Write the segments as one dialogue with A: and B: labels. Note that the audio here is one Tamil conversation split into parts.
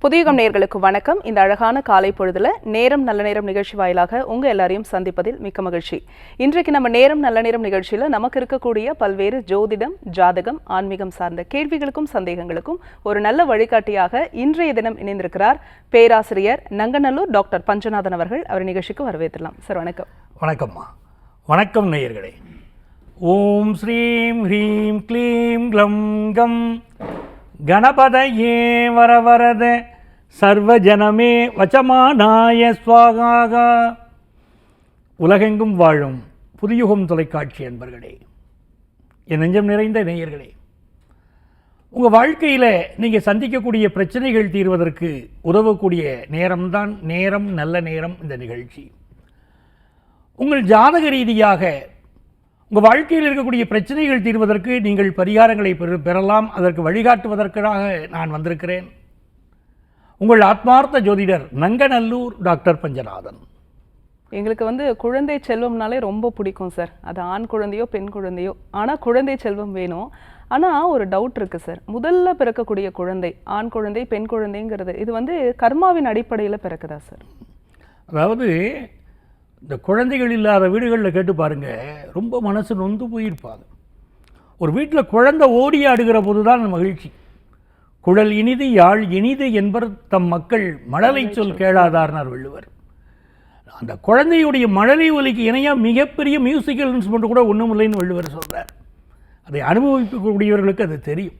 A: புதியுகம் நேயர்களுக்கு வணக்கம். இந்த அழகான காலை பொழுதுல நேரம் நல்ல நேரம் நிகழ்ச்சி வாயிலாக உங்க எல்லாரையும் சந்திப்பதில் மிக்க மகிழ்ச்சி. இன்றைக்கு நம்ம நேரம் நல்ல நேரம் நிகழ்ச்சியில நமக்கு இருக்கக்கூடிய பல்வேறு ஜோதிடம், ஜாதகம், ஆன்மீகம் சார்ந்த கேள்விகளுக்கும் சந்தேகங்களுக்கும் ஒரு நல்ல வழிகாட்டியாக இன்றைய தினம் இணைந்திருக்கிறார் பேராசிரியர் நங்கநல்லூர் டாக்டர் பஞ்சநாதன் அவர்கள். அவர் நிகழ்ச்சிக்கு வரவேற்றலாம். சார் வணக்கம்.
B: வணக்கம்மா. வணக்கம் நேயர்களே. ஓம் ஸ்ரீம் ஹ்ரீம் க்ளீம் க்ளம் கம் கணபதயே வரவரத சர்வஜனமே வச்சமானாய ஸ்வாகாக. உலகெங்கும் வாழும் புதியுகம் தொலைக்காட்சி அன்பர்களே, என் நெஞ்சம் நிறைந்த நேயர்களே, உங்கள் வாழ்க்கையில் நீங்கள் சந்திக்கக்கூடிய பிரச்சனைகள் தீர்வதற்கு உதவக்கூடிய நேரம்தான் நேரம் நல்ல நேரம் இந்த நிகழ்ச்சி. உங்கள் ஜாதக ரீதியாக உங்கள் வாழ்க்கையில் இருக்கக்கூடிய பிரச்சனைகள் தீர்வதற்கு நீங்கள் பரிகாரங்களை பெறலாம். அதற்கு வழிகாட்டுவதற்காக நான் வந்திருக்கிறேன். உங்கள் ஆத்மார்த்த ஜோதிடர் நங்கநல்லூர் டாக்டர் பஞ்சநாதன்.
A: எங்களுக்கு குழந்தை செல்வம்னாலே ரொம்ப பிடிக்கும் சார். அது ஆண் குழந்தையோ பெண் குழந்தையோ, ஆனால் குழந்தை செல்வம் வேணும். ஆனால் ஒரு டவுட் இருக்குது சார். முதல்ல பிறக்கக்கூடிய குழந்தை ஆண் குழந்தை பெண் குழந்தைங்கிறது இது கர்மாவின் அடிப்படையில் பிறக்குதா சார்?
B: அதாவது இந்த குழந்தைகள் இல்லாத வீடுகளில் கேட்டு பாருங்கள், ரொம்ப மனசு நொந்து போயிருப்பாங்க. ஒரு வீட்டில் குழந்தை ஓடி ஆடுகிற போது தான் மகிழ்ச்சி. குழல் இனிது யாழ் இனிது என்பர் தம் மக்கள் மழலை சொல் கேளாதார்னார் வள்ளுவர். அந்த குழந்தையுடைய மழலை ஒலிக்கு இணையாக மிகப்பெரிய மியூசிக்கல் இன்ஸ்ட்ருமெண்ட் கூட ஒன்றும் இல்லைன்னு வள்ளுவர் சொல்கிறார். அதை அனுபவிக்கக்கூடியவர்களுக்கு அது தெரியும்.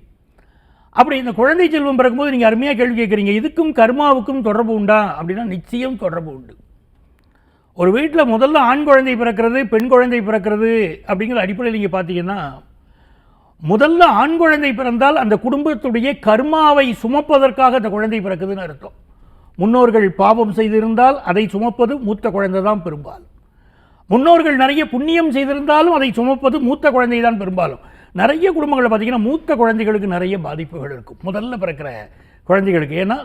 B: அப்படி இந்த குழந்தை செல்வம் பிறக்கும்போது நீங்கள் அருமையாக கேள்வி கேட்குறீங்க, இதுக்கும் கர்மாவுக்கும் தொடர்பு உண்டா அப்படின்னா நிச்சயம் தொடர்பு உண்டு. ஒரு வீட்டில் முதல்ல ஆண் குழந்தை பிறக்கிறது, பெண் குழந்தை பிறக்கிறது அப்படிங்கிற அடிப்படையில் நீங்கள் பார்த்தீங்கன்னா, முதல்ல ஆண் குழந்தை பிறந்தால் அந்த குடும்பத்துடைய கர்மாவை சுமப்பதற்காக அந்த குழந்தை பிறக்குதுன்னு அர்த்தம். முன்னோர்கள் பாவம் செய்திருந்தால் அதை சுமப்பது மூத்த குழந்தை தான் பெரும்பாலும். முன்னோர்கள் நிறைய புண்ணியம் செய்திருந்தாலும் அதை சுமப்பது மூத்த குழந்தை தான் பெரும்பாலும். நிறைய குடும்பங்களில் பார்த்தீங்கன்னா மூத்த குழந்தைகளுக்கு நிறைய பாதிப்புகள் இருக்கும் முதல்ல பிறக்கிற குழந்தைகளுக்கு. ஏன்னா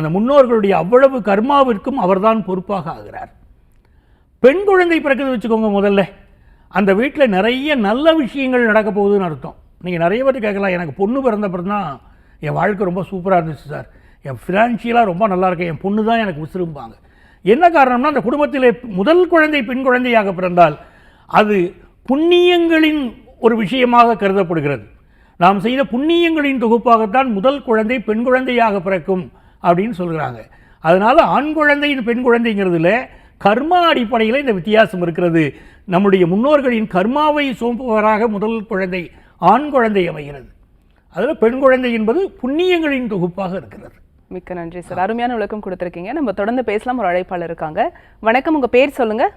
B: அந்த முன்னோர்களுடைய அவ்வளவு கர்மாவிற்கும் அவர்தான் பொறுப்பாக ஆகிறார். பெண் குழந்தை பிறக்குது வச்சுக்கோங்க, முதல்ல அந்த வீட்டில் நிறைய நல்ல விஷயங்கள் நடக்க போகுதுன்னு அர்த்தம். நீங்கள் நிறைய பேர் கேட்கலாம், எனக்கு பொண்ணு பிறந்தப்பறம் தான் என் வாழ்க்கை ரொம்ப சூப்பராக இருந்துச்சு சார், என் ஃபினான்ஷியலாக ரொம்ப நல்லா இருக்கேன், என் பொண்ணு தான் எனக்கு விசிறும்பாங்க. என்ன காரணம்னா, அந்த குடும்பத்தில் முதல் குழந்தை பெண் குழந்தையாக பிறந்தால் அது புண்ணியங்களின் ஒரு விஷயமாக கருதப்படுகிறது. நாம் செய்த புண்ணியங்களின் தொகுப்பாகத்தான் முதல் குழந்தை பெண் குழந்தையாக பிறக்கும் அப்படின்னு சொல்கிறாங்க. அதனால் ஆண் குழந்தை பெண் குழந்தைங்கிறதுல கர்மா அடிப்படையில் இந்த வித்தியாசம் இருக்கிறது. நம்முடைய முன்னோர்களின் கர்மாவை சுமப்பவராக முதல் குழந்தை ஆண் குழந்தை அமைகிறது. அதில் பெண் குழந்தை என்பது புண்ணியங்களின் தொகுப்பாக இருக்கிறது.
A: மிக்க நன்றி சார், அருமையான விளக்கம் கொடுத்துருக்கீங்க. நம்ம தொடர்ந்து பேசலாம். ஒரு அழைப்பாளர் இருக்காங்க. வணக்கம், உங்க பேர் சொல்லுங்க.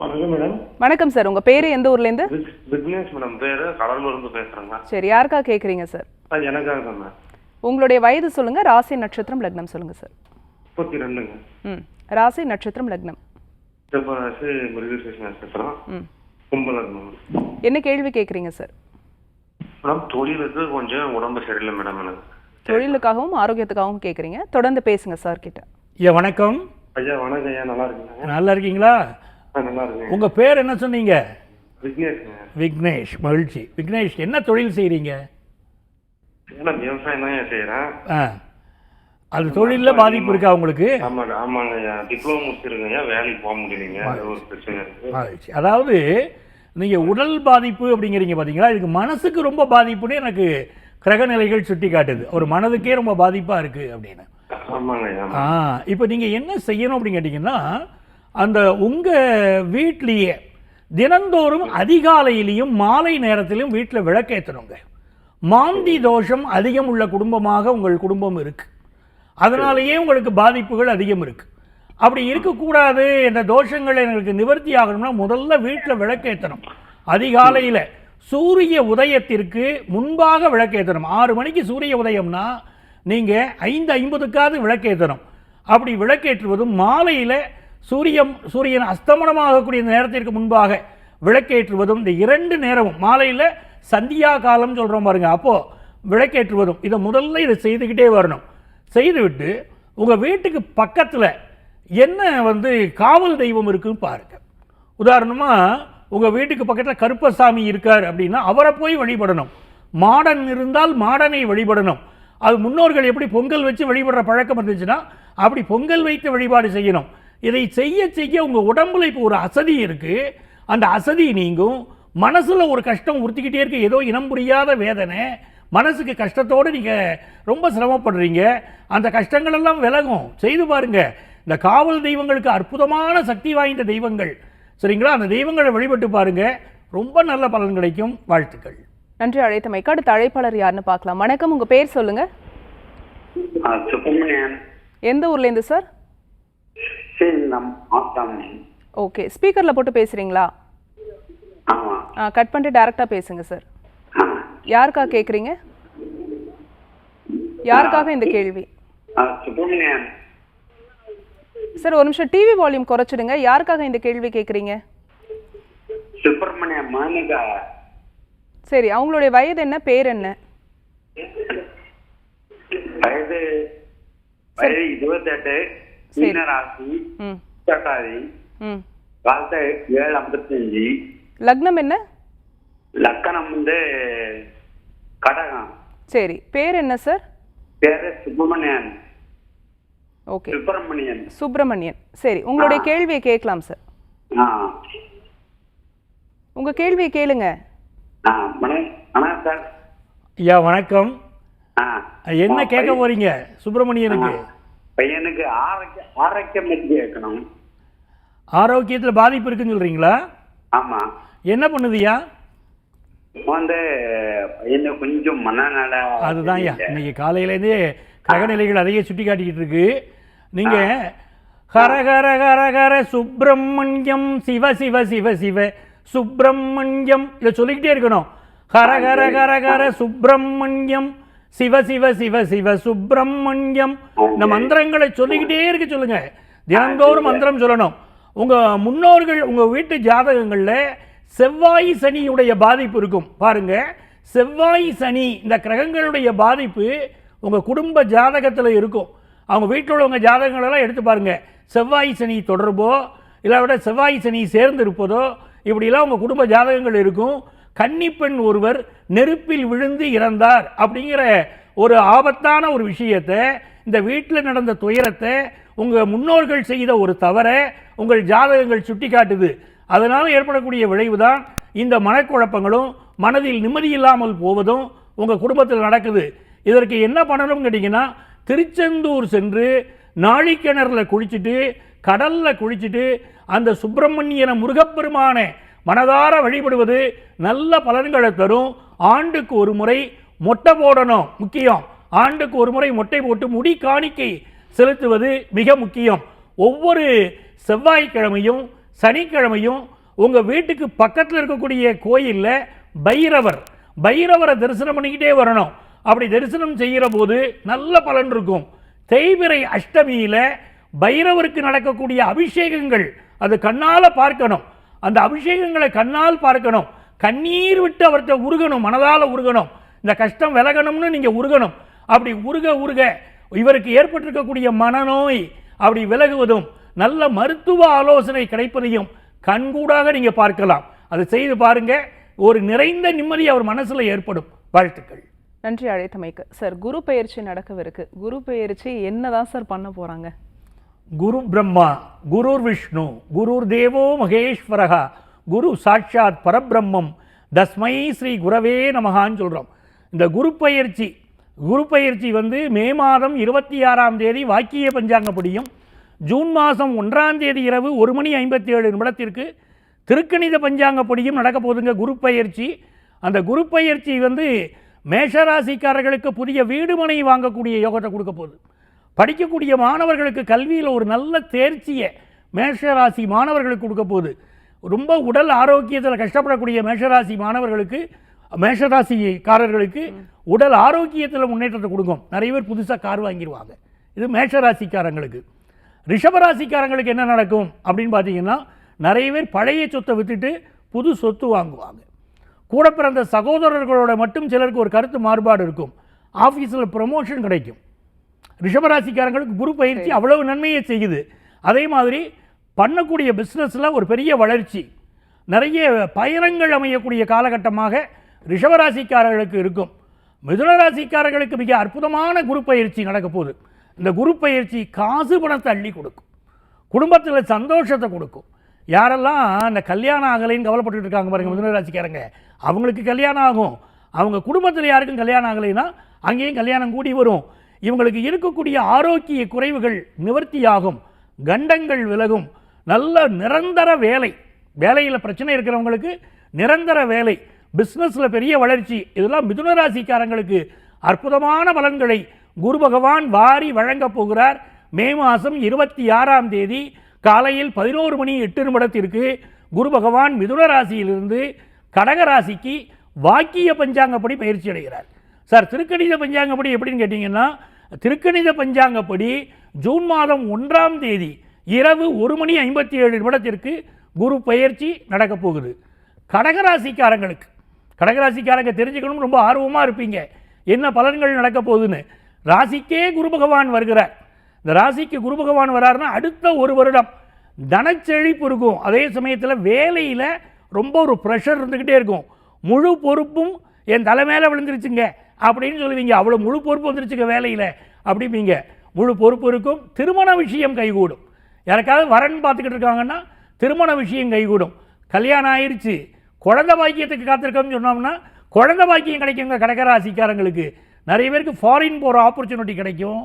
C: வணக்கம் மேடம்.
A: வணக்கம் சார், உங்க பேரு எந்த ஊர்ல இருந்து?
C: விக்னேஷ் மேடம், பேரு கடலூர்ல இருந்து பேசுறேங்க.
A: சரி, யாருக்கா கேக்குறீங்க சார்?
C: எனக்காக தான்.
A: உங்களுடைய வயது சொல்லுங்க, ராசி நட்சத்திரம் லக்னம் சொல்லுங்க சார்.
C: 32ங்க.
A: ராசி நட்சத்திரம் லக்னம்.
C: ராசி மிருகசீரிஷ நட்சத்திரம். கும்ப லக்னம்.
A: என்ன கேள்வி கேக்குறீங்க சார்?
C: மேடம், தொழிலுக்கு கொஞ்சம் உடம்பு சரியில்லை மேடம். எனக்கு
A: தொழிலுக்காகவும் ஆரோக்கியத்துக்காகவும் கேக்குறீங்க. தொடர்ந்து பேசுங்க சார் கிட்ட.
B: ஐயா வணக்கம்.
C: ஐயா வணக்கம். ஐயா நல்லா இருக்கீங்க?
B: நல்லா இருக்கீங்களா?
C: நல்லா இருக்கேன்.
B: உங்கள் பேர் என்ன சொன்னீங்க?
C: விக்னேஷ்.
B: விக்னேஷ், மகிழ்ச்சி. விக்னேஷ், என்ன தொழில் செய்கிறீங்க?
C: விவசாயம் தான் செய்யறேன்.
B: அது தொழிலில் பாதிப்பு இருக்கா உங்களுக்கு?
C: ஆமாங்க. ஆமாங்க ஐயா, டிப்ளமோ முடிச்சிருக்கேன், வேலைக்கு போக முடியலைங்க, ஒரு பிரச்சனை இருக்கு.
B: அதாவது நீங்கள் உடல் பாதிப்பு அப்படிங்கிறீங்க பார்த்தீங்களா, இதுக்கு மனசுக்கு ரொம்ப பாதிப்புன்னு எனக்கு கிரகநிலைகள் சுட்டி காட்டுது. ஒரு மனதுக்கே ரொம்ப பாதிப்பாக இருக்குது அப்படின்னு.
C: ஆமாங்க ஐயா.
B: இப்போ நீங்கள் என்ன செய்யணும் அப்படின்னு கேட்டிங்கன்னா, அந்த உங்கள் வீட்லேயே தினந்தோறும் அதிகாலையிலையும் மாலை நேரத்திலையும் வீட்டில் விளக்கேற்றணுங்க. மாந்தி தோஷம் அதிகம் உள்ள குடும்பமாக உங்கள் குடும்பம் இருக்குது. அதனாலேயே உங்களுக்கு பாதிப்புகள் அதிகம் இருக்குது. அப்படி இருக்கக்கூடாது, என்ற தோஷங்கள் எங்களுக்கு நிவர்த்தி ஆகணும்னா முதல்ல வீட்டில் விளக்கேற்றணும். அதிகாலையில் சூரிய உதயத்திற்கு முன்பாக விளக்கேற்றணும். 6 மணிக்கு சூரிய உதயம்னா நீங்கள் 5:50க்காவது விளக்கேற்றணும். அப்படி விளக்கேற்றுவதும் மாலையில் சூரியன் அஸ்தமனமாகக்கூடிய நேரத்திற்கு முன்பாக விளக்கேற்றுவதும், இந்த 2 நேரமும் மாலையில் சந்தியா காலம் சொல்கிறோம் பாருங்க, அப்போது விளக்கேற்றுவதும், இதை முதல்ல இதை செய்துக்கிட்டே வரணும். செய்துவிட்டு உங்கள் வீட்டுக்கு பக்கத்தில் என்ன காவல் தெய்வம் இருக்குன்னு பாருங்கள். உதாரணமாக உங்கள் வீட்டுக்கு பக்கத்தில் கருப்பசாமி இருக்கார் அப்படின்னா அவரை போய் வழிபடணும். மாடன் இருந்தால் மாடனை வழிபடணும். அது முன்னோர்கள் எப்படி பொங்கல் வச்சு வழிபடுற பழக்கம் இருந்துச்சுன்னா அப்படி பொங்கல் வைத்து வழிபாடு செய்யணும். இதை செய்ய செய்ய உங்கள் உடம்புல இப்போ ஒரு அசதி இருக்குது, அந்த அசதி நீங்கும். மனசில் ஒரு கஷ்டம் உறுத்திக்கிட்டே இருக்கு, ஏதோ இனம் புரியாத வேதனை, மனசுக்கு கஷ்டத்தோடு நீங்கள் ரொம்ப சிரமப்படுறீங்க. அந்த கஷ்டங்களெல்லாம் விலகும். செய்து பாருங்கள். இந்த காவல் தெய்வங்களுக்கு அற்புதமான சக்தி வாய்ந்த தெய்வங்கள், சரிங்களா? அந்த தெய்வங்களை வழிபட்டு பாருங்கள், ரொம்ப நல்ல பலன் கிடைக்கும். வாழ்த்துக்கள்.
A: நன்றி அழைத்தமைக்கு. அடுத்த அழைப்பாளர் யாருன்னு பார்க்கலாம். வணக்கம், உங்கள் பேர் சொல்லுங்கள்.
D: சுப்பிரமணியன்.
A: எந்த ஊர்லேருந்து சார்?
D: சேலம் ஆத்தம்.
A: ஓகே, ஸ்பீக்கரில் போட்டு பேசுகிறீங்களா?
D: ஆமாம்.
A: கட் பண்ணிட்டு டேரெக்டாக பேசுங்க சார். யாருக்காக கேட்குறீங்க? யாருக்காக இந்த கேள்வி?
D: சுப்பிரமணியன்
A: சார், ஒரு நிமிஷம் டிவி வால்யூம் குறைச்சிடுங்க. யாருக்காக இந்த கேள்வி கேட்குறீங்க?
D: சுப்பிரமணியன் மாணிகா.
A: சரி, அவங்களுடைய வயது என்ன, பேர் என்ன?
D: வயது 28. மீனராசி. கட்டாதி. காலத்தை 7:55.
A: லக்னம் என்ன?
D: லக்கணம் கடகம்.
A: சரி, பேர் என்ன சார்?
D: பேரு சுப்பிரமணியன்.
A: ஓகே,
D: சுப்பிரமணியன்.
A: சுப்பிரமணியன். சரி, உங்களுடைய கேள்வியை கேட்கலாம் சார். உங்க கேள்வியை கேளுங்க.
D: சார்.
B: ஐயா வணக்கம். என்ன கேட்க போறீங்க சுப்பிரமணியனுக்கு?
D: பையனுக்கு ஆரோக்கியம் பற்றி கேட்கணும்.
B: ஆரோக்கியத்தில் பாதிப்பு இருக்குன்னு சொல்றீங்களா?
D: ஆமா.
B: என்ன பண்ணுதுயா?
D: பையனை கொஞ்சம் மனநல.
B: அதுதான் ஐயா, இன்னைக்கு காலையிலேருந்தே கிரகநிலைகள் அதையே சுட்டி காட்டிக்கிட்டு இருக்கு. நீங்க ஹர ஹர ஹர ஹர சுப்பிரமணியம் சிவ சிவ சிவ சிவ சுப்பிரமணியம் இதை சொல்லிக்கிட்டே இருக்கணும். ஹர ஹர ஹர ஹர சுப்பிரமணியம் சிவ சிவ சிவ சிவ சுப்பிரமணியம். இந்த மந்திரங்களை சொல்லிக்கிட்டே இருக்க சொல்லுங்க. தினந்தோறும் மந்திரம் சொல்லணும். உங்க முன்னோர்கள் உங்க வீட்டு ஜாதகங்கள்ல செவ்வாய் சனியுடைய பாதிப்பு இருக்கும் பாருங்க. செவ்வாய் சனி இந்த கிரகங்களுடைய பாதிப்பு உங்க குடும்ப ஜாதகத்தில் இருக்கும். அவங்க வீட்டில் உள்ளவங்க ஜாதகங்களெல்லாம் எடுத்து பாருங்க. செவ்வாய் சனி தொடர்போ இல்லை விட செவ்வாய் சனி சேர்ந்து இருப்பதோ இப்படிலாம் உங்கள் குடும்ப ஜாதகங்கள் இருக்கும். கன்னிப்பெண் ஒருவர் நெருப்பில் விழுந்து இறந்தார் அப்படிங்கிற ஒரு ஆபத்தான ஒரு விஷயத்தை, இந்த வீட்டில் நடந்த துயரத்தை, உங்கள் முன்னோர்கள் செய்த ஒரு தவறை உங்கள் ஜாதகங்கள் சுட்டி காட்டுது. அதனால் ஏற்படக்கூடிய விளைவு தான் இந்த மனக்குழப்பங்களும் மனதில் நிம்மதி இல்லாமல் போவதும் உங்கள் குடும்பத்தில் நடக்குது. இதற்கு என்ன பண்ணணும்னு கேட்டிங்கன்னா, திருச்செந்தூர் சென்று நாழிக்கிணறுல குளிச்சுட்டு கடலில் குளிச்சுட்டு அந்த சுப்பிரமணியன முருகப்பெருமான மனதார வழிபடுவது நல்ல பலன்களை தரும். ஆண்டுக்கு ஒரு முறை மொட்டை போடணும், முக்கியம். ஆண்டுக்கு ஒரு முறை மொட்டை போட்டு முடி காணிக்கை செலுத்துவது மிக முக்கியம். ஒவ்வொரு செவ்வாய்க்கிழமையும் சனிக்கிழமையும் உங்கள் வீட்டுக்கு பக்கத்தில் இருக்கக்கூடிய கோயிலில் பைரவரை தரிசனம் பண்ணிக்கிட்டே வரணும். அப்படி தரிசனம் செய்கிற போது நல்ல பலன் இருக்கும். தேய்பிறை அஷ்டமியில் பைரவருக்கு நடக்கக்கூடிய அபிஷேகங்கள் அது கண்ணால் பார்க்கணும். அந்த அபிஷேகங்களை கண்ணால் பார்க்கணும். கண்ணீர் விட்டு அவர்கிட்ட உருகணும், மனதால் உருகணும். இந்த கஷ்டம் விலகணும்னு நீங்கள் உருகணும். அப்படி உருக இவருக்கு ஏற்பட்டிருக்கக்கூடிய மனநோய் அப்படி விலகுவதும் நல்ல மருத்துவ ஆலோசனை கிடைப்பதையும் கண்கூடாக நீங்கள் பார்க்கலாம். அதை செய்து பாருங்க, ஒரு நிறைந்த நிம்மதி அவர் மனசில் ஏற்படும். வாழ்த்துக்கள்.
A: நன்றி அழைத்தமைக்கு. சார், குரு பெயர்ச்சி நடக்கவிருக்கு. குரு பெயர்ச்சி என்னதான் சார் பண்ண போறாங்க?
B: குரு பிரம்மா, குருர் விஷ்ணு, குருர் தேவோ மகேஸ்வரகா, குரு சாட்சாத் பரபிரம்மம், தஸ்மை ஸ்ரீ குரவே நமகான்னு சொல்கிறோம். இந்த குரு பயிற்சி மே மாதம் 26ஆம் தேதி வாக்கிய பஞ்சாங்கப்படியும், ஜூன் மாதம் 1ஆம் தேதி இரவு 1:57 திருக்கணித பஞ்சாங்கப்படியும் நடக்க போதுங்க குரு பயிற்சி. அந்த குரு பயிற்சி மேஷராசிக்காரர்களுக்கு புதிய வீடு மனை வாங்கக்கூடிய யோகத்தை கொடுக்க போகுது. படிக்கக்கூடிய மாணவர்களுக்கு கல்வியில் ஒரு நல்ல தேர்ச்சியை மேஷராசி மாணவர்களுக்கு கொடுக்க போகுது. ரொம்ப உடல் ஆரோக்கியத்தில் கஷ்டப்படக்கூடிய மேஷராசிக்காரர்களுக்கு உடல் ஆரோக்கியத்தில் முன்னேற்றத்தை கொடுக்கும். நிறைய பேர் புதுசாக கார் வாங்கிடுவாங்க. இது மேஷராசிக்காரங்களுக்கு. ரிஷபராசிக்காரங்களுக்கு என்ன நடக்கும் அப்படின்னு பார்த்தீங்கன்னா, நிறைய பேர் பழைய சொத்தை விற்றுட்டு புது சொத்து வாங்குவாங்க. கூட பிறந்த சகோதரர்களோட மட்டும் சிலருக்கு ஒரு கருத்து மாறுபாடு இருக்கும். ஆஃபீஸில் ப்ரமோஷன் கிடைக்கும். ரிஷபராசிக்காரங்களுக்கு குரு பயிற்சி அவ்வளவு நன்மையை செய்யுது. அதே மாதிரி பண்ணக்கூடிய பிஸ்னஸில் ஒரு பெரிய வளர்ச்சி, நிறைய பயணங்கள் அமையக்கூடிய காலகட்டமாக ரிஷபராசிக்காரர்களுக்கு இருக்கும். மிதுன ராசிக்காரர்களுக்கு மிக அற்புதமான குரு பயிற்சி நடக்க போகுது. இந்த குரு பயிற்சி காசு பணத்தை அள்ளி கொடுக்கும், குடும்பத்தில் சந்தோஷத்தை கொடுக்கும். யாரெல்லாம் இந்த கல்யாணம் ஆகலைன்னு கவலைப்பட்டு இருக்காங்க பாருங்க மிதுன ராசிக்காரங்க, அவங்களுக்கு கல்யாணம் ஆகும். அவங்க குடும்பத்தில் யாருக்கும் கல்யாணம் ஆகலைன்னா அங்கேயும் கல்யாணம் கூடி வரும். இவங்களுக்கு இருக்கக்கூடிய ஆரோக்கிய குறைவுகள் நிவர்த்தியாகும், கண்டங்கள் விலகும், நல்ல நிரந்தர வேலை, வேலையில் பிரச்சனை இருக்கிறவங்களுக்கு நிரந்தர வேலை, பிஸ்னஸில் பெரிய வளர்ச்சி, இதெல்லாம் மிதுன ராசிக்காரங்களுக்கு அற்புதமான பலன்களை குரு பகவான் வாரி வழங்கப் போகிறார். மே மாதம் 26ஆம் தேதி காலையில் 11:08 குரு பகவான் மிதுன ராசியிலிருந்து கடக ராசிக்கு வாக்கிய பஞ்சாங்கப்படி பயிற்சி அடைகிறார். சார், திருக்கணித பஞ்சாங்கப்படி எப்படின்னு கேட்டிங்கன்னா, திருக்கணித பஞ்சாங்கப்படி ஜூன் மாதம் 1ஆம் தேதி இரவு 1:57 குரு பயிற்சி நடக்கப் போகுது. கடகராசிக்காரங்க தெரிஞ்சுக்கணும், ரொம்ப ஆர்வமாக இருப்பீங்க என்ன பலன்கள் நடக்க போகுதுன்னு. ராசிக்கே குரு பகவான் வருகிறார். இந்த ராசிக்கு குரு பகவான் வராருன்னா அடுத்த ஒரு வருடம் தனச்செழிப்பு இருக்கும். அதே சமயத்தில் வேலையில் ரொம்ப ஒரு ப்ரெஷர் இருந்துக்கிட்டே இருக்கும். முழு பொறுப்பும் என் தலை மேலே விழுந்துருச்சுங்க அப்படின்னு சொல்லுவீங்க. அவ்வளோ முழு பொறுப்பு வந்துருச்சுங்க வேலையில் அப்படிப்பீங்க. முழு பொறுப்பு இருக்கும். திருமண விஷயம் கைகூடும். யாருக்காவது வரன் பார்த்துக்கிட்டு இருக்காங்கன்னா திருமண விஷயம் கைகூடும். கல்யாணம் ஆயிடுச்சு, குழந்தை பாக்கியத்துக்கு காத்திருக்கோம்னு சொன்னோம்னா குழந்தை பாக்கியம் கிடைக்குங்க. கடகராசிக்காரங்களுக்கு நிறைய பேருக்கு ஃபாரின் போகிற ஆப்பர்ச்சுனிட்டி கிடைக்கும்,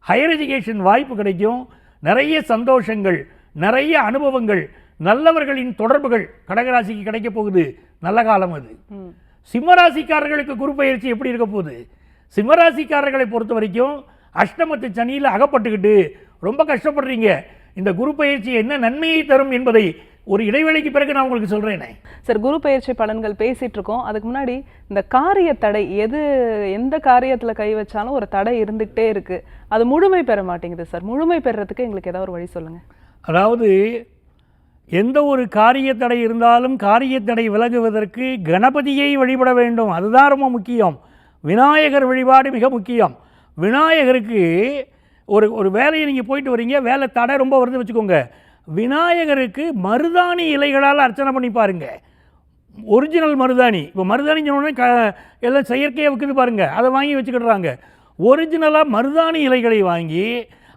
B: ஹையர் எஜுகேஷன் வாய்ப்பு கிடைக்கும், நிறைய சந்தோஷங்கள், நிறைய அனுபவங்கள், நல்லவர்களின் தொடர்புகள் கடகராசிக்கு கிடைக்க போகுது. நல்ல காலம் அது. சிம்மராசிக்காரர்களுக்கு குரு பயிற்சி எப்படி இருக்க போகுது? சிம்மராசிக்காரர்களை பொறுத்த வரைக்கும் அஷ்டமத்து சனியில் அகப்பட்டுக்கிட்டு ரொம்ப கஷ்டப்படுறீங்க. இந்த குரு பயிற்சி என்ன நன்மையை தரும் என்பதை ஒரு இடைவேளைக்கு பிறகு நான் உங்களுக்கு சொல்கிறேனே.
A: சார், குரு பயிற்சி பலன்கள் பேசிகிட்டு இருக்கோம். அதுக்கு முன்னாடி இந்த காரிய தடை, எந்த காரியத்தில் கை வச்சாலும் ஒரு தடை இருந்துகிட்டே இருக்குது, அது முழுமை பெற மாட்டேங்குது சார். முழுமை பெறறதுக்கு எங்களுக்கு ஏதாவது ஒரு வழி சொல்லுங்கள்.
B: அதாவது எந்த ஒரு காரிய தடை இருந்தாலும் காரிய தடை விலகுவதற்கு கணபதியை வழிபட வேண்டும். அதுதான் ரொம்ப முக்கியம். விநாயகர் வழிபாடு மிக முக்கியம். விநாயகருக்கு ஒரு வேலையை நீங்கள் போயிட்டு வரீங்க, வேலை தடை ரொம்ப வருது வச்சுக்கோங்க, விநாயகருக்கு மருதாணி இலைகளால் அர்ச்சனை பண்ணி பாருங்க. ஒரிஜினல் மருதாணி, இப்போ மருதாணி சொன்னோடனே எல்லாம் செயற்கையாக விற்குது பாருங்கள், அதை வாங்கி வச்சுக்கிடுறாங்க. ஒரிஜினலாக மருதாணி இலைகளை வாங்கி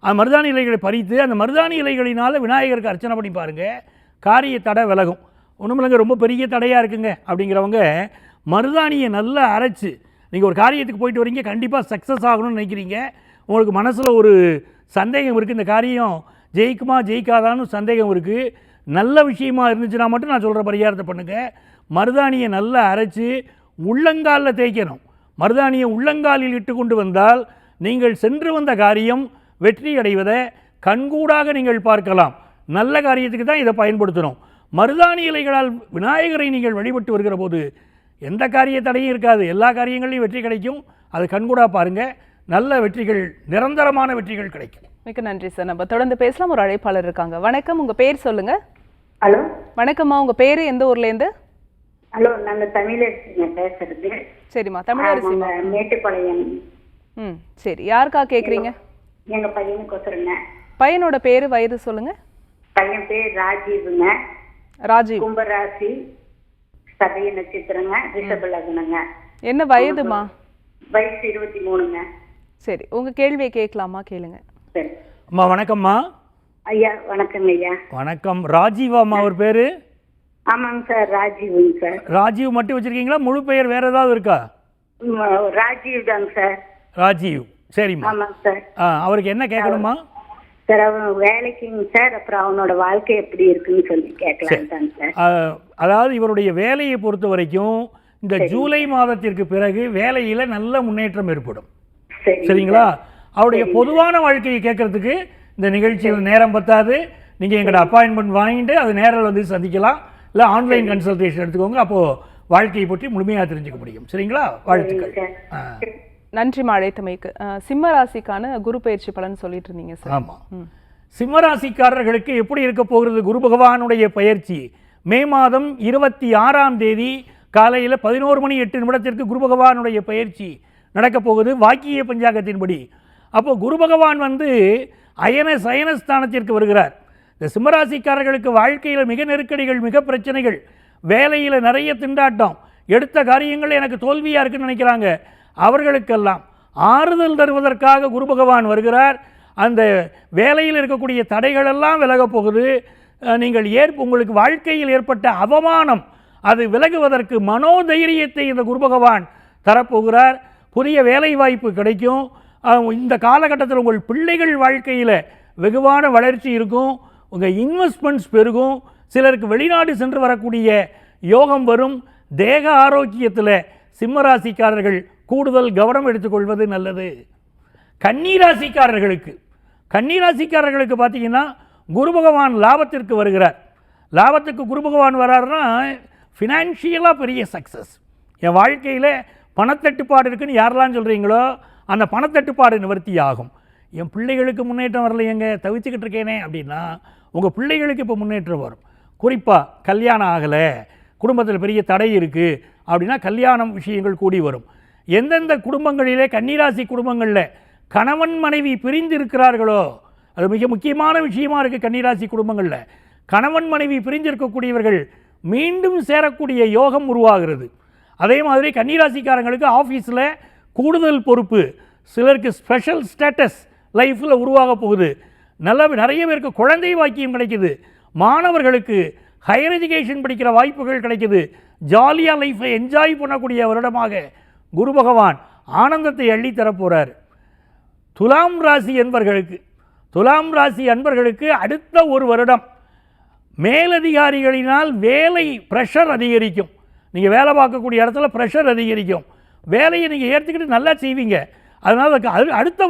B: அந்த மருதாணி இலைகளை பறித்து அந்த மருதாணி இலைகளினால் விநாயகருக்கு அர்ச்சனை பண்ணி பாருங்கள், காரிய தடை விலகும். ஒன்றும் இல்லைங்க, ரொம்ப பெரிய தடையாக இருக்குங்க அப்படிங்கிறவங்க மருதாணியை நல்லா அரைச்சி, நீங்கள் ஒரு காரியத்துக்கு போயிட்டு வரீங்க, கண்டிப்பாக சக்ஸஸ் ஆகணும்னு நினைக்கிறீங்க, உங்களுக்கு மனசில் ஒரு சந்தேகம் இருக்குது, இந்த காரியம் ஜெயிக்குமா ஜெயிக்காதான்னு சந்தேகம் இருக்குது, நல்ல விஷயமா இருந்துச்சுன்னா மட்டும் நான் சொல்கிற பரிகாரத்தை பண்ணுங்கள். மருதாணியை நல்லா அரைச்சி உள்ளங்காலில் தேய்க்கணும். மருதாணியை உள்ளங்காலில் இட்டு கொண்டு வந்தால் நீங்கள் சென்று வந்த காரியம் வெற்றி அடைவதை கண்கூடாக நீங்கள் பார்க்கலாம். நல்ல காரியத்துக்கு தான் இதை பயன்படுத்தணும். மருதாணி இலைகளால் விநாயகரை நீங்கள் வழிபட்டு வருகிற போது எந்த காரிய தடையும் இருக்காது, எல்லா காரியங்களையும் வெற்றி கிடைக்கும். அது கண்கூடாக பாருங்கள், நல்ல வெற்றிகள், நிரந்தரமான வெற்றிகள் கிடைக்கும்.
A: மிக்க நன்றி சார். நம்ம தொடர்ந்து பேசலாம். ஒரு அழைப்பாளர் இருக்காங்க. வணக்கம், உங்கள் பேர் சொல்லுங்க.
E: ஹலோ,
A: வணக்கம்மா, உங்கள் பேர் எந்த ஊர்லேருந்து?
E: ஹலோ, நாங்கள் தமிழரசிங்க பேசுறது.
A: சரிம்மா, தமிழரசிமா,
E: மேட்டுப்பாளையம்.
A: சரி, யாருக்கா கேட்குறீங்க?
E: எங்கள் பையனுக்கு ஒருத்தருங்க.
A: பையனோட பேர், வயது சொல்லுங்க.
E: பையன் பேர் ராஜீவுங்க.
A: ராஜீவ்.
E: கும்பராசி, சதய நட்சத்திரங்க, ரிஷப லக்னங்க.
A: என்ன வயதுமா?
E: வயசு 23ங்க.
A: சரி, உங்கள் கேள்வியை கேட்கலாமா? கேளுங்க.
E: சரி
B: அம்மா. வணக்கம்மா.
E: ஐயா வணக்கங்க ஐயா.
B: வணக்கம். ராஜீவாம்மா அவர் பேர்?
E: ஆமாங்க சார், ராஜீவுங்க சார்.
B: ராஜீவ் மட்டும் வச்சுருக்கீங்களா? முழு பெயர் வேறு ஏதாவது இருக்கா?
E: ராஜீவ் தாங்க சார்.
B: ராஜீவ், சரிம்மா.
E: ஆமாங்க சார்.
B: அவருக்கு என்ன கேட்கணுமா?
E: சார், அவன் வேலைக்குங்க சார், அப்புறம் அவனோட வாழ்க்கை எப்படி இருக்குன்னு சொல்லி கேட்கலாம் தாங்க சார்.
B: அதாவது இவருடைய வேலையை பொறுத்த வரைக்கும் இந்த ஜூலை மாதத்திற்கு பிறகு வேலையில் நல்ல முன்னேற்றம் ஏற்படும். சரிங்களா? அவருடைய பொதுவான வாழ்க்கையை கேட்கறதுக்கு இந்த நிகழ்ச்சியில் நேரம் பத்தாது. நீங்கள் எங்கள்கிட்ட அப்பாயின்மெண்ட் வாங்கிட்டு அது நேரில் வந்து சந்திக்கலாம், இல்லை ஆன்லைன் கன்சல்டேஷன் எடுத்துக்கோங்க. அப்போது வாழ்க்கையை பற்றி முழுமையாக தெரிஞ்சுக்க முடியும். சரிங்களா? வாழ்த்துக்கள்.
A: நன்றி அழைத்தமைக்கு. சிம்ம ராசிக்கான குரு பயிற்சி பலன் சொல்லிட்டு இருந்தீங்க சார்.
B: ஆமாம். சிம்ம ராசிக்காரர்களுக்கு எப்படி இருக்க போகிறது குரு பகவானுடைய பயிற்சி? மே மாதம் 26ஆம் தேதி காலையில் 11:08 குரு பகவானுடைய பயிற்சி நடக்கப் போகுது வாக்கிய பஞ்சாங்கத்தின்படி. அப்போ குரு பகவான் வந்து அயன சயனஸ்தானத்திற்கு வருகிறார். இந்த சிம்மராசிக்காரர்களுக்கு வாழ்க்கையில் மிக நெருக்கடிகள், மிக பிரச்சனைகள், வேலையில் நிறைய திண்டாட்டம், எடுத்த காரியங்கள் எனக்கு தோல்வியாக இருக்குன்னு நினைக்கிறாங்க. அவர்களுக்கெல்லாம் ஆறுதல் தருவதற்காக குரு பகவான் வருகிறார். அந்த வேலையில் இருக்கக்கூடிய தடைகளெல்லாம் விலகப் போகுது. நீங்கள் உங்களுக்கு வாழ்க்கையில் ஏற்பட்ட அவமானம் அது விலகுவதற்கு மனோதைரியத்தை இந்த குரு பகவான் தரப்போகிறார். புதிய வேலை வாய்ப்பு கிடைக்கும். இந்த காலகட்டத்தில் உங்கள் பிள்ளைகள் வாழ்க்கையில் வெகுவான வளர்ச்சி இருக்கும். உங்கள் இன்வெஸ்ட்மெண்ட்ஸ் பெருகும். சிலருக்கு வெளிநாடு சென்று வரக்கூடிய யோகம் வரும். தேக ஆரோக்கியத்தில் சிம்மராசிக்காரர்கள் கூடுதல் கவனம் எடுத்துக்கொள்வது நல்லது. கன்னிராசிக்காரர்களுக்கு பார்த்தீங்கன்னா குரு பகவான் லாபத்திற்கு வருகிறார். லாபத்துக்கு குரு பகவான் வர்றாருன்னா ஃபினான்ஷியலாக பெரிய சக்ஸஸ். என் வாழ்க்கையில் பணத்தட்டுப்பாடு இருக்குன்னு யாரெல்லாம் சொல்கிறீங்களோ அந்த பணத்தட்டுப்பாடு நிவர்த்தி ஆகும். என் பிள்ளைகளுக்கு முன்னேற்றம் வரலையேங்க, தவிச்சுக்கிட்டு இருக்கேனே அப்படின்னா உங்கள் பிள்ளைகளுக்கு இப்போ முன்னேற்றம் வரும். குறிப்பாக கல்யாணம் ஆகலை, குடும்பத்தில் பெரிய தடை இருக்குது அப்படின்னா கல்யாணம் விஷயங்கள் கூடி வரும். எந்தெந்த குடும்பங்களிலே கன்னிராசி குடும்பங்களில் கணவன் மனைவி பிரிந்து இருக்கிறார்களோ, அது மிக முக்கியமான விஷயமா இருக்குது. கன்னிராசி குடும்பங்களில் கணவன் மனைவி பிரிந்து இருக்கக்கூடியவர்கள் மீண்டும் சேரக்கூடிய யோகம் உருவாகிறது. அதே மாதிரி கன்னிராசிக்காரங்களுக்கு ஆஃபீஸில் கூடுதல் பொறுப்பு, சிலருக்கு ஸ்பெஷல் ஸ்டேட்டஸ் லைஃப்பில் உருவாக போகுது. நிறைய பேருக்கு குழந்தை வாக்கியம் கிடைக்குது. மாணவர்களுக்கு ஹையர் எஜுகேஷன் படிக்கிற வாய்ப்புகள் கிடைக்குது. ஜாலியாக லைஃப்பை என்ஜாய் பண்ணக்கூடிய வருடமாக குரு பகவான் ஆனந்தத்தை அள்ளி தரப்போகிறார். துலாம் ராசி அன்பர்களுக்கு அடுத்த ஒரு வருடம் மேலதிகாரிகளினால் வேலை ப்ரெஷர் அதிகரிக்கும். நீங்கள் வேலை பார்க்கக்கூடிய இடத்துல ப்ரெஷர் அதிகரிக்கும். வேலையை நீங்கள் ஏற்றுக்கிட்டு நல்லா செய்வீங்க. அதனால் அடுத்த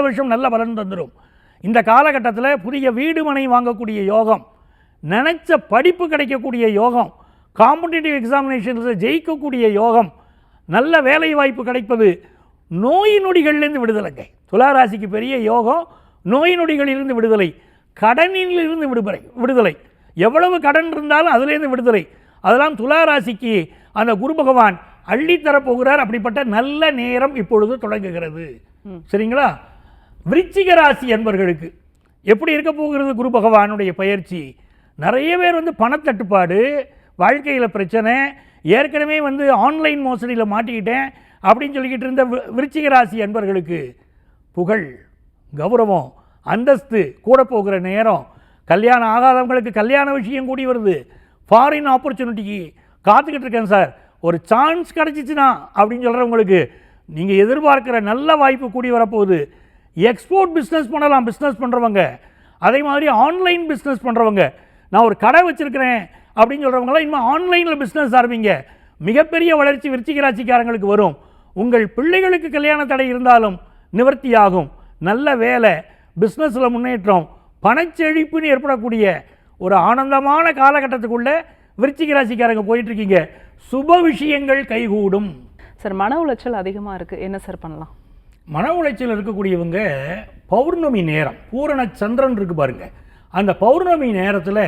B: வருஷம் நல்ல பலன் தந்துடும். இந்த காலகட்டத்தில் புதிய வீடு மனை வாங்கக்கூடிய யோகம், நினச்ச படிப்பு கிடைக்கக்கூடிய யோகம், காம்படிட்டிவ் எக்ஸாமினேஷன்ஸில் ஜெயிக்கக்கூடிய யோகம், நல்ல வேலை வாய்ப்பு கிடைப்பது, நோய் நொடிகளிலிருந்து விடுதலைங்க. துளாராசிக்கு பெரிய யோகம். நோய் நொடிகளிலிருந்து விடுதலை, கடனிலிருந்து விடுதலை, எவ்வளவு கடன் இருந்தாலும் அதிலேருந்து விடுதலை, அதெல்லாம் துளாராசிக்கு அந்த குரு பகவான் அள்ளித்தரப்போகிறார். அப்படிப்பட்ட நல்ல நேரம் இப்பொழுது தொடங்குகிறது. சரிங்களா? விருச்சிக ராசி அன்பர்களுக்கு எப்படி இருக்க போகிறது குரு பகவானுடைய பயிற்சி? நிறைய பேர் பணத்தட்டுப்பாடு, வாழ்க்கையில் பிரச்சனை, ஏற்கனவே ஆன்லைன் மோசடியில் மாட்டிக்கிட்டேன் அப்படின்னு சொல்லிக்கிட்டு இருந்த விருச்சிக ராசி அன்பர்களுக்கு புகழ், கௌரவம், அந்தஸ்து கூட போகிற நேரம். கல்யாணம் ஆகாதவங்களுக்கு கல்யாண விஷயம் கூடி வருது. ஃபாரின் ஆப்பர்ச்சுனிட்டிக்கு காத்துக்கிட்டு இருக்கேன் சார், ஒரு சான்ஸ் கிடச்சிச்சுன்னா அப்படின்னு சொல்கிறவங்களுக்கு நீங்கள் எதிர்பார்க்குற நல்ல வாய்ப்பு கூடி வரப்போகுது. எக்ஸ்போர்ட் பிஸ்னஸ் பண்ணலாம் பிஸ்னஸ் பண்ணுறவங்க, அதே மாதிரி ஆன்லைன் பிஸ்னஸ் பண்ணுறவங்க, நான் ஒரு கடை வச்சுருக்கிறேன் அப்படின்னு சொல்கிறவங்களாம் இன்னும் ஆன்லைனில் பிஸ்னஸ் ஆரம்பிங்க. மிகப்பெரிய வளர்ச்சி விருச்சிக ராசிக்காரங்களுக்கு வரும். உங்கள் பிள்ளைகளுக்கு கல்யாண தடை இருந்தாலும் நிவர்த்தியாகும். நல்ல வேலை, பிஸ்னஸில் முன்னேற்றம், பணச்செழிப்புன்னு ஏற்படக்கூடிய ஒரு ஆனந்தமான காலகட்டத்துக்குள்ளே விருச்சிக ராசிக்காரங்க போயிட்டுருக்கீங்க. சுப விஷயங்கள் கைகூடும்.
A: சார், மன உளைச்சல் அதிகமாக இருக்குது, என்ன சார் பண்ணலாம்?
B: மன உளைச்சல் இருக்கக்கூடியவங்க பௌர்ணமி நேரம், பூரண சந்திரன் இருக்குது பாருங்கள், அந்த பௌர்ணமி நேரத்தில்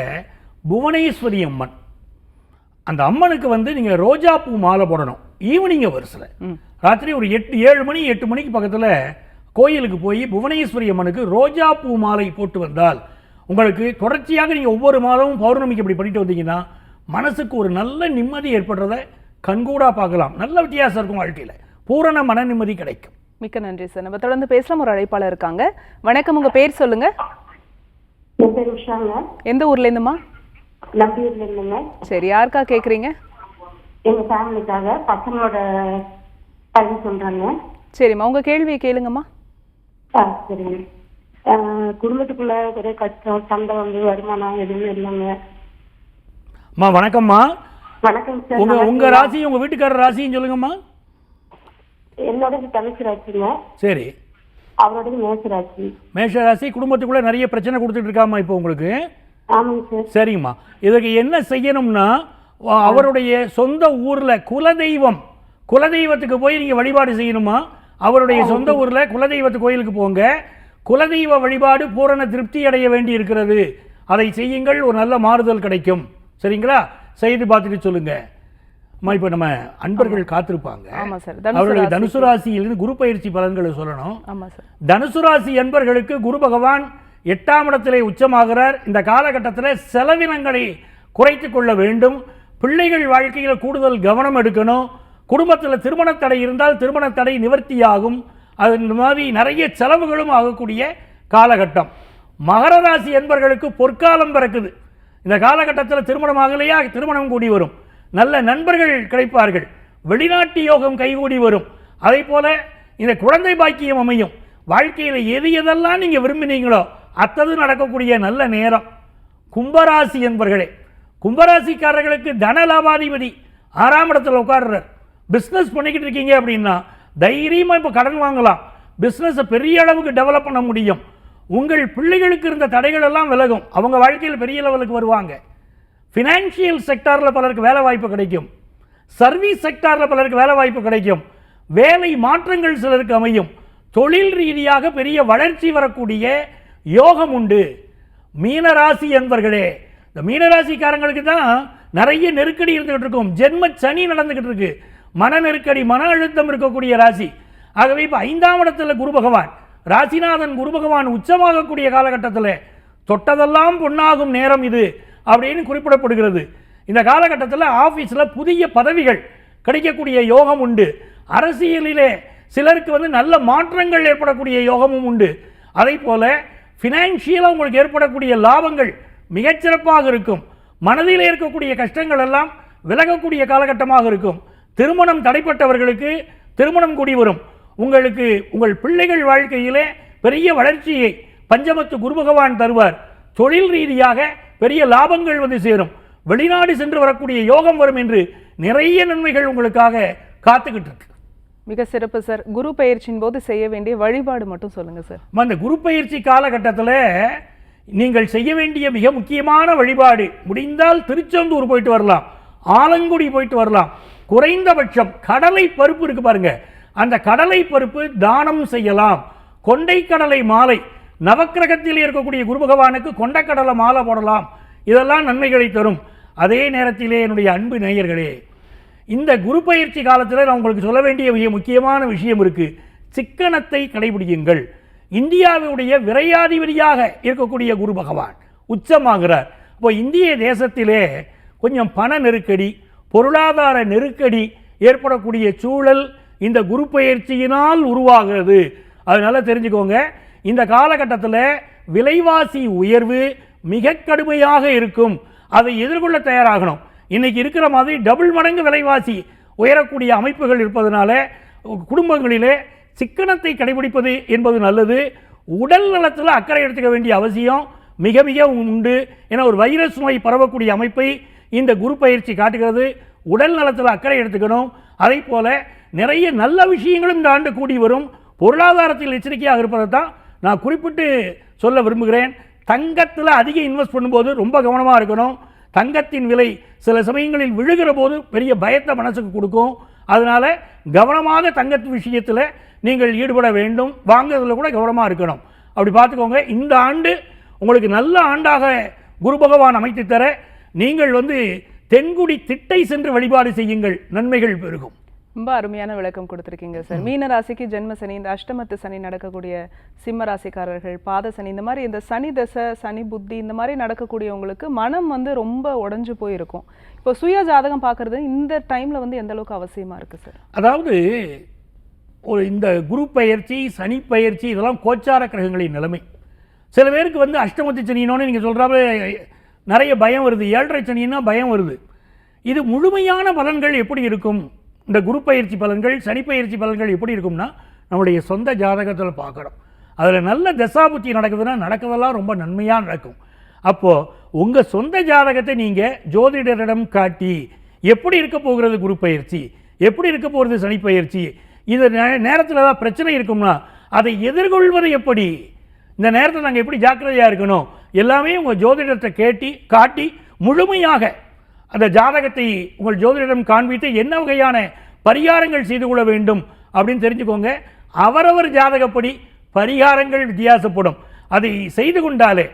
B: புவனேஸ்வரி அம்மன், அந்த அம்மனுக்கு நீங்கள் ரோஜா பூ மாலை போடணும். ஈவினிங் ஹவர்ஸில் ராத்திரி ஒரு 8 மணிக்கு பக்கத்தில் கோயிலுக்கு போய் புவனேஸ்வரி அம்மனுக்கு ரோஜா பூ மாலை போட்டு வந்தால் உங்களுக்கு தொடர்ச்சியாக நீங்கள் ஒவ்வொரு மாதமும் பௌர்ணமிக்கு இப்படி பண்ணிட்டு வந்தீங்கன்னா மனசுக்கு ஒரு நல்ல நிம்மதி ஏற்படுறதை கண்கூடாக பார்க்கலாம். நல்ல வித்தியாசம் இருக்கும், வாழ்க்கையில் பூரண மன நிம்மதி கிடைக்கும்.
A: மிக்க நன்றி சார். நம்ம தொடர்ந்து பேசலாம். ஒரு அழைப்பாளர் இருக்காங்க. வணக்கம், உங்கள் பேர் சொல்லுங்க. எந்த ஊர்ல இருந்துமா?
F: நம்பியூர்ல இருந்துங்க.
A: சரி, யாருக்கா கேட்குறீங்க?
F: எங்க ஃபேமிலிக்காக, பசங்களோட பையன் சொல்றாங்க.
A: சரிம்மா, உங்கள் கேள்வியை கேளுங்கம்மா.
F: சரிங்க. குடும்பத்துக்குள்ள ஒரே கஷ்டம், சண்டை, வருமானம் எதுவுமே இல்லைங்க.
B: அம்மா வணக்கம்மா.
F: வணக்கம் சார்.
B: உங்க ராசி, உங்க வீட்டுக்காரர் ராசியும் சொல்லுங்கம்மா.
F: என்னோட தனுசு ராசிங்க.
B: சரி.
F: அவரோட மேஷராசி.
B: மேஷராசி. குடும்பத்துக்குள்ள நிறைய பிரச்சனை கொடுத்துட்டு இருக்காமா இப்போ உங்களுக்கு?
F: ஆமாங்க சார்.
B: சரிங்கம்மா, இதுக்கு என்ன செய்யணும்னா அவருடைய சொந்த ஊர்ல குலதெய்வத்துக்கு போய் நீங்க வழிபாடு செய்யணுமா. அவருடைய சொந்த ஊர்ல குலதெய்வத்து கோயிலுக்கு போங்க. குலதெய்வ வழிபாடு பூரண திருப்தி அடைய வேண்டி இருக்கிறது. அதை செய்யுங்கள், ஒரு நல்ல மாறுதல் கிடைக்கும். சரிங்களா? செய்து பார்த்துட்டு சொல்லுங்க. இப்போ நம்ம அன்பர்கள் காத்திருப்பாங்க. அவர்களுடைய தனுசு ராசியிலிருந்து குரு பயிற்சி பலன்களை சொல்லணும். தனுசு ராசி அன்பர்களுக்கு குரு பகவான் 8ஆம் இடத்திலே உச்சமாகிறார். இந்த காலகட்டத்தில் செலவினங்களை குறைத்து கொள்ள வேண்டும். பிள்ளைகள் வாழ்க்கையில் கூடுதல் கவனம் எடுக்கணும். குடும்பத்தில் திருமண தடை இருந்தால் திருமண தடை நிவர்த்தியாகும். அது இந்த மாதிரி நிறைய செலவுகளும் ஆகக்கூடிய காலகட்டம். மகர ராசி என்பவர்களுக்கு பொற்காலம் பிறக்குது. இந்த காலகட்டத்தில் திருமணம் ஆகலையா, திருமணம் கூடி வரும். நல்ல நண்பர்கள் கிடைப்பார்கள். வெளிநாட்டு யோகம் கைகூடி வரும். அதே போல இந்த குழந்தை பாக்கியம் அமையும். வாழ்க்கையில் எது எதெல்லாம் நீங்கள் விரும்பினீங்களோ அத்தது நடக்கக்கூடிய நல்ல நேரம். கும்பராசி என்பவர்களே, கும்பராசிக்காரர்களுக்கு தன லாபாதிபதி 6ஆம் இடத்துல உட்கார்றார். பிஸ்னஸ் பண்ணிக்கிட்டு இருக்கீங்க அப்படின்னா தைரியமாக இப்போ கடன் வாங்கலாம். பிஸ்னஸை பெரிய அளவுக்கு டெவலப் பண்ண முடியும். உங்கள் பிள்ளைகளுக்கு இருந்த தடைகள் எல்லாம் விலகும். அவங்க வாழ்க்கையில் பெரிய லெவலுக்கு வருவாங்க. ஃபினான்ஷியல் செக்டாரில் பலருக்கு வேலை வாய்ப்பு கிடைக்கும். சர்வீஸ் செக்டாரில் பலருக்கு வேலை வாய்ப்பு கிடைக்கும். வேலை மாற்றங்கள் சிலருக்கு அமையும். தொழில் ரீதியாக பெரிய வளர்ச்சி வரக்கூடிய யோகம் உண்டு. மீனராசி என்பர்களே, இந்த மீனராசிக்காரங்களுக்கு தான் நிறைய நெருக்கடி இருந்துகிட்டு இருக்கும். ஜென்ம சனி நடந்துகிட்டு இருக்கு. மன நெருக்கடி, மன அழுத்தம் இருக்கக்கூடிய ராசி. ஆகவே இப்போ 5ஆம் இடத்துல குரு பகவான், ராசிநாதன் குரு பகவான் உச்சமாகக்கூடிய காலகட்டத்தில் தொட்டதெல்லாம் பொன்னாகும் நேரம் இது அப்படின்னு குறிப்பிடப்படுகிறது. இந்த காலகட்டத்தில் ஆஃபீஸில் புதிய பதவிகள் கிடைக்கக்கூடிய யோகம் உண்டு. அரசியலிலே சிலருக்கு நல்ல மாற்றங்கள் ஏற்படக்கூடிய யோகமும் உண்டு. அதே போல ஃபினான்ஷியலாக உங்களுக்கு ஏற்படக்கூடிய லாபங்கள் மிகச்சிறப்பாக இருக்கும். மனதில் இருக்கக்கூடிய கஷ்டங்கள் எல்லாம் விலகக்கூடிய காலகட்டமாக இருக்கும். திருமணம் தடைப்பட்டவர்களுக்கு திருமணம் கூடி வரும். உங்களுக்கு உங்கள் பிள்ளைகள் வாழ்க்கையிலே பெரிய வளர்ச்சியை பஞ்சமத்து குரு பகவான் தருவார். தொழில் ரீதியாக பெரிய லாபங்கள் சேரும். வெளிநாடு சென்று வரக்கூடிய யோகம் வரும் என்று நிறைய நன்மைகள் உங்களுக்காக காத்துக்கிட்டு இருக்கு.
A: மிக சிறப்பு சார். குரு பயிற்சியின் போது செய்ய வேண்டிய வழிபாடு மட்டும் சொல்லுங்க சார்.
B: அந்த குரு பயிற்சி காலகட்டத்தில் நீங்கள் செய்ய வேண்டிய மிக முக்கியமான வழிபாடு, முடிந்தால் திருச்செந்தூர் போயிட்டு வரலாம், ஆலங்குடி போயிட்டு வரலாம். குறைந்தபட்சம் கடலை பருப்பு இருக்கு பாருங்க, அந்த கடலை பருப்பு தானம் செய்யலாம். கொண்டை கடலை மாலை, நவக்கிரகத்தில் இருக்கக்கூடிய குரு பகவானுக்கு கொண்டைக்கடலை மாலை போடலாம். இதெல்லாம் நன்மைகளை தரும். அதே நேரத்திலே என்னுடைய அன்பு நேயர்களே, இந்த குரு பயிற்சி காலத்தில் நான் உங்களுக்கு சொல்ல வேண்டிய மிக முக்கியமான விஷயம் இருக்கு. சிக்கனத்தை கடைபிடியுங்கள். இந்தியாவுடைய விரையாதிபதியாக இருக்கக்கூடிய குரு பகவான் உச்சமாகிறார். இப்போ இந்திய தேசத்திலே கொஞ்சம் பண நெருக்கடி, பொருளாதார நெருக்கடி ஏற்படக்கூடிய சூழல் இந்த குரு பயிற்சியினால் உருவாகிறது. அதனால தெரிஞ்சுக்கோங்க, இந்த காலகட்டத்தில் விலைவாசி உயர்வு மிக கடுமையாக இருக்கும். அதை எதிர்கொள்ள தயாராகணும். இன்னைக்கு இருக்கிற மாதிரி டபுள் மடங்கு விலைவாசி உயரக்கூடிய அமைப்புகள் இருப்பதனால குடும்பங்களிலே சிக்கனத்தை கடைபிடிப்பது என்பது நல்லது. உடல் நலத்தில் அக்கறை எடுத்துக்க வேண்டிய அவசியம் மிக மிக உண்டு. ஏன்னா ஒரு வைரஸ் நோய் பரவக்கூடிய அமைப்பை இந்த குரு பயிற்சி காட்டுகிறது. உடல் நலத்தில் அக்கறை எடுத்துக்கணும். அதே போல நிறைய நல்ல விஷயங்களும் இந்த ஆண்டு கூடி வரும். பொருளாதாரத்தில் எச்சரிக்கையாக இருப்பதை தான் நான் குறிப்பிட்டு சொல்ல விரும்புகிறேன். தங்கத்தில் அதிக இன்வெஸ்ட் பண்ணும்போது ரொம்ப கவனமாக இருக்கணும். தங்கத்தின் விலை சில சமயங்களில் விழுகிற போது பெரிய பயத்தை மனசுக்கு கொடுக்கும். அதனால் கவனமாக தங்கத்து விஷயத்தில் நீங்கள் ஈடுபட வேண்டும். வாங்குறதுல கூட கவனமாக இருக்கணும். அப்படி பார்த்துக்கோங்க. இந்த ஆண்டு உங்களுக்கு நல்ல ஆண்டாக குரு பகவான் அமைத்து தர நீங்கள் தென்குடி திட்டை சென்று வழிபாடு செய்யுங்கள், நன்மைகள் பெருகும்.
A: ரொம்ப அருமையான விளக்கம் கொடுத்துருக்கீங்க சார். மீன ராசிக்கு ஜென்ம சனி, இந்த அஷ்டமத்து சனி நடக்கக்கூடிய சிம்ம ராசிக்காரர்கள், பாத சனி, இந்த மாதிரி இந்த சனி தசை, சனி புத்தி இந்த மாதிரி நடக்கக்கூடியவங்களுக்கு மனம் ரொம்ப உடஞ்சு போயிருக்கும். இப்போ சுய ஜாதகம் பார்க்கறது இந்த டைமில் எந்த அளவுக்கு அவசியமாக இருக்குது சார்?
B: அதாவது இந்த குரு பயிற்சி, சனி பயிற்சி இதெல்லாம் கோச்சார கிரகங்களின் நிலைமை. சில பேருக்கு அஷ்டமத்து சனினோன்னு நீங்கள் சொல்கிறாவே நிறைய பயம் வருது. 7.5 சனின்னா பயம் வருது. இது முழுமையான பலன்கள் எப்படி இருக்கும்? இந்த குரு பயிற்சி பலன்கள், சனி பயிற்சி பலன்கள் எப்படி இருக்கும்னா நம்முடைய சொந்த ஜாதகத்தில் பார்க்கணும். அதில் நல்ல தசாபுத்தி நடக்குதுன்னா நடக்கிறதெல்லாம் ரொம்ப நன்மையாக நடக்கும். அப்போது உங்கள் சொந்த ஜாதகத்தை நீங்கள் ஜோதிடரிடம் காட்டி எப்படி இருக்க போகிறது குரு பயிற்சி, எப்படி இருக்க போகிறது சனி பயிற்சி, இது நேரத்தில் ஏதாவது பிரச்சனை இருக்கும்னா அதை எதிர்கொள்வது எப்படி, இந்த நேரத்தில் நாங்கள் எப்படி ஜாக்கிரதையாக இருக்கணும், எல்லாமே உங்கள் ஜோதிடத்தை காட்டி முழுமையாக அந்த ஜாதகத்தை உங்கள் ஜோதிடரிடம் காண்பித்து என்ன வகையான பரிகாரங்கள் செய்து கொள்ள வேண்டும் அப்படின்னு தெரிஞ்சுக்கோங்க. அவரவர் ஜாதகப்படி பரிகாரங்கள் வித்தியாசப்படும். அதை செய்து கொண்டாலே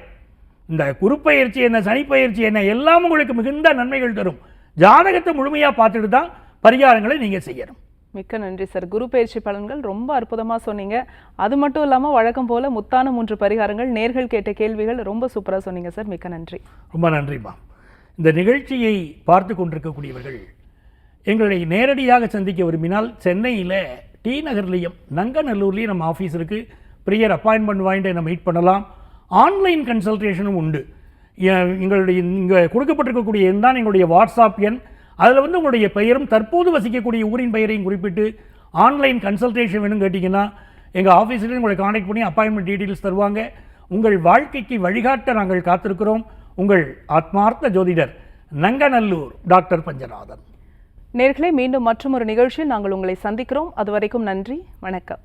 B: இந்த குரு பயிற்சி என்ன, சனி பயிற்சி என்ன, எல்லாம் உங்களுக்கு மிகுந்த நன்மைகள் தரும். ஜாதகத்தை முழுமையாக பார்த்துட்டு தான் பரிகாரங்களை நீங்கள் செய்யணும்.
A: மிக்க நன்றி சார். குரு பயிற்சி பலன்கள் ரொம்ப அற்புதமாக சொன்னீங்க. அது மட்டும் இல்லாமல் வழக்கம் போல முத்தான 3 பரிகாரங்கள், நேர்கள் கேட்ட கேள்விகள் ரொம்ப சூப்பராக சொன்னீங்க சார். மிக்க நன்றி.
B: ரொம்ப நன்றிம்மா. இந்த நிகழ்ச்சியை பார்த்து கொண்டிருக்கக்கூடியவர்கள் எங்களை நேரடியாக சந்திக்க விரும்பினால் சென்னையில் டி நகர்லேயும் நங்கநல்லூர்லேயும் நம்ம ஆஃபீஸ் இருக்குது. ப்ரியர் அப்பாயின்மெண்ட் வாங்கிட்டு என்ன மீட் பண்ணலாம். ஆன்லைன் கன்சல்டேஷனும் உண்டு. எங்களுடைய இங்கே கொடுக்கப்பட்டிருக்கக்கூடிய எண் தான் எங்களுடைய வாட்ஸ்அப் எண். அதில் வந்து உங்களுடைய பெயரும் தற்போது வசிக்கக்கூடிய ஊரின் பெயரையும் குறிப்பிட்டு ஆன்லைன் கன்சல்டேஷன் வேணும் கேட்டிங்கன்னா எங்கள் ஆஃபீஸில் உங்களை கான்டாக்ட் பண்ணி அப்பாயின்மெண்ட் டீட்டெயில்ஸ் தருவாங்க. உங்கள் வாழ்க்கைக்கு வழிகாட்ட நாங்கள் காத்திருக்கிறோம். உங்கள் ஆத்மார்த்த ஜோதிடர் நங்கநல்லூர் டாக்டர் பஞ்சநாதன்.
A: நேர்களே, மீண்டும் மற்றொரு நிகழ்ச்சியில் நாங்கள் உங்களை சந்திக்கிறோம். அதுவரைக்கும் நன்றி, வணக்கம்.